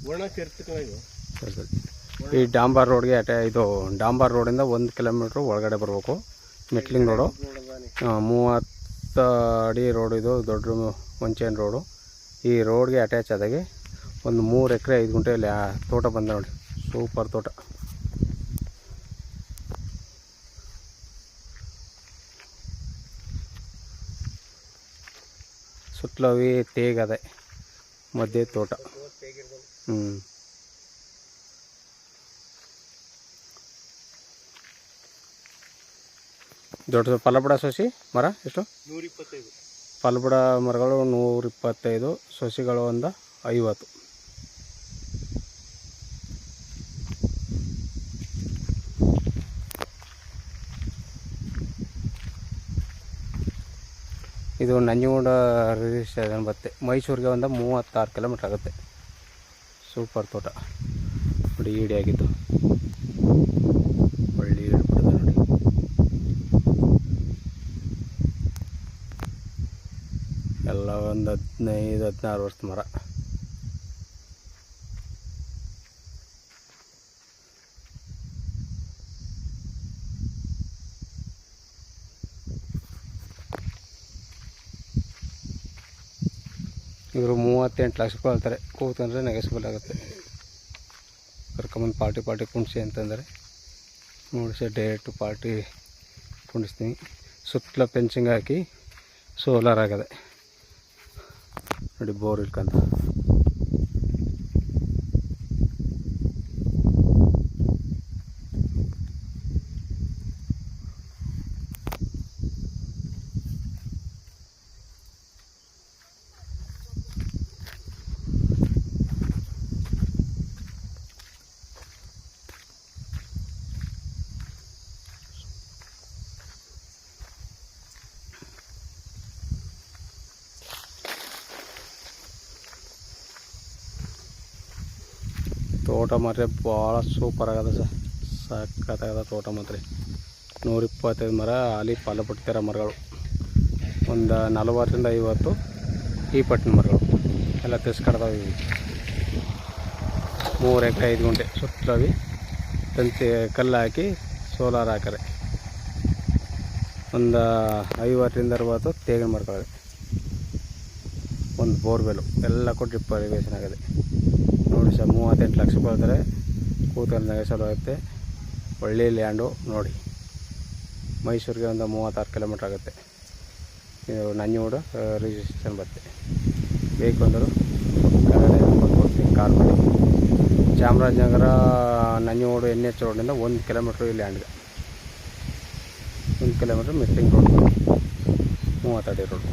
ಸರಿ ಸರಿ. ಈ ಡಾಂಬರ್ ರೋಡ್ಗೆ ಇದು ಡಾಂಬರ್ ರೋಡಿಂದ 1 ಕಿಲೋಮೀಟ್ರ್ ಒಳಗಡೆ ಬರಬೇಕು. ಮೆಟ್ಲಿಂಗ್ ರೋಡು, 30 ಅಡಿ ರೋಡು. ಇದು ದೊಡ್ಡ ಒಂಚೇನ್ ರೋಡು. ಈ ರೋಡ್ಗೆ ಅಟ್ಯಾಚ್ ಆದಾಗೆ ಒಂದು 3 ಎಕರೆ 5 ಗುಂಟೆಯಲ್ಲಿ ತೋಟ ಬಂದ ನೋಡಿ. ಸೂಪರ್ ತೋಟ. ಸುತ್ತಲವಿ ತೇಗದೆ, ಮಧ್ಯೆ ತೋಟ. ದೊಡ್ಡ ಫಲಬುಡ ಸಸಿ ಮರ ಎಷ್ಟು? 125. ಫಲಬುಡ ಮರಗಳು 125, ಸಸಿಗಳು ಒಂದು 50. ಇದು ನಂಜನಗೂಡು ರಿಜಿಸ್ಟ್ರೇಷನ್ ಬರುತ್ತೆ. ಮೈಸೂರಿಗೆ ಒಂದು 36 ಕಿಲೋಮೀಟ್ರ್ ಆಗುತ್ತೆ. ಸೂಪರ್ ತೋಟ ನೋಡಿ. ಈಡಿ ಆಗಿದ್ದು ಒಳ್ಳೆ ಈಡು ಬಿಡೋದು ನೋಡಿ. ಎಲ್ಲ ಒಂದು 15-16 ವರ್ಷದ ಮರ. ಇವರು 38 ಲಕ್ಷ ರೂಪಾಯಿ ಹೇಳ್ತಾರೆ. ಕೂತಂದರೆ ನೆಗೆಸಿಬಲ್ ಆಗುತ್ತೆ. ಕರ್ಕೊಂಬಂದು ಪಾರ್ಟಿ ಕುಣಿಸಿ ಅಂತಂದರೆ ನೋಡಿ ಸರ್, ಡೈರೆಕ್ಟು ಪಾರ್ಟಿ ಕುಣಿಸ್ತೀನಿ. ಸುತ್ತಲ ಫೆನ್ಸಿಂಗ್ ಹಾಕಿ ಸೋಲಾರ್ ಆಗದೆ ನೋಡಿ. ಬೋರ್ ಇಟ್ಕೊಂತ ತೋಟ ಮಾತ್ರ ಭಾಳ ಸೂಪರ್ ಆಗದ ಸರ್. ಸಖತ್ತಾಗದ ತೋಟ ಮಾತ್ರ. 125 ಮರ ಅಲ್ಲಿ ಫಲಪುಟ್ಟಿರೋ ಮರಗಳು, ಒಂದು 40-50 ಈ ಪಟ್ಟಿನ ಮರಗಳು ಎಲ್ಲ ತಿರ್ಸ್ಕಡ್ದಾವೆ. 3 ಎಕರೆ 5 ಗುಂಟೆ ಸುತ್ತಲವಿ ತಂತಿ ಕಲ್ಲು ಹಾಕಿ ಸೋಲಾರ್ ಹಾಕರೆ. ಒಂದು 50-60 ತೇಗಿನ ಮರಗಳಿವೆ. ಒಂದು ಬೋರ್ವೆಲು ಎಲ್ಲ ಕೊಟ್ಟು ಡ್ರಿಪ್ ಇರಿಗೇಷನ್ ಆಗಿದೆ ನೋಡಿ ಸರ್. 38 ಲಕ್ಷ ರೂಪಾಯಿ ಹೇಳ್ತಾರೆ. ಕೂತಲ್ಲಿ ನೆಗೆಸಲು ಆಗುತ್ತೆ. ಒಳ್ಳೆ ಲ್ಯಾಂಡು ನೋಡಿ. ಮೈಸೂರಿಗೆ ಒಂದು 36 ಕಿಲೋಮೀಟ್ರ್ ಆಗುತ್ತೆ. ಇದು ನಂಜನಗೂಡು ರಿಜಿಸ್ಟ್ರೇಷನ್ ಬರುತ್ತೆ. ಬೇಕು ಅಂದರು ಕೆಳಗಡೆ ನಂಬರ್ ಕೊಡ್ತೀನಿ, ಕಾಲ್ ಮಾಡಿ. ಚಾಮರಾಜನಗರ ನಂಜನಗೂಡು NH ರೋಡಿಂದ 1 ಕಿಲೋಮೀಟ್ರ್ ಈ ಲ್ಯಾಂಡ್ಗೆ. 1 ಕಿಲೋಮೀಟ್ರ್ ಮೆಟ್ಲಿಂಗ್ ರೋಡ್, 30 ಅಡಿ ರೋಡ್.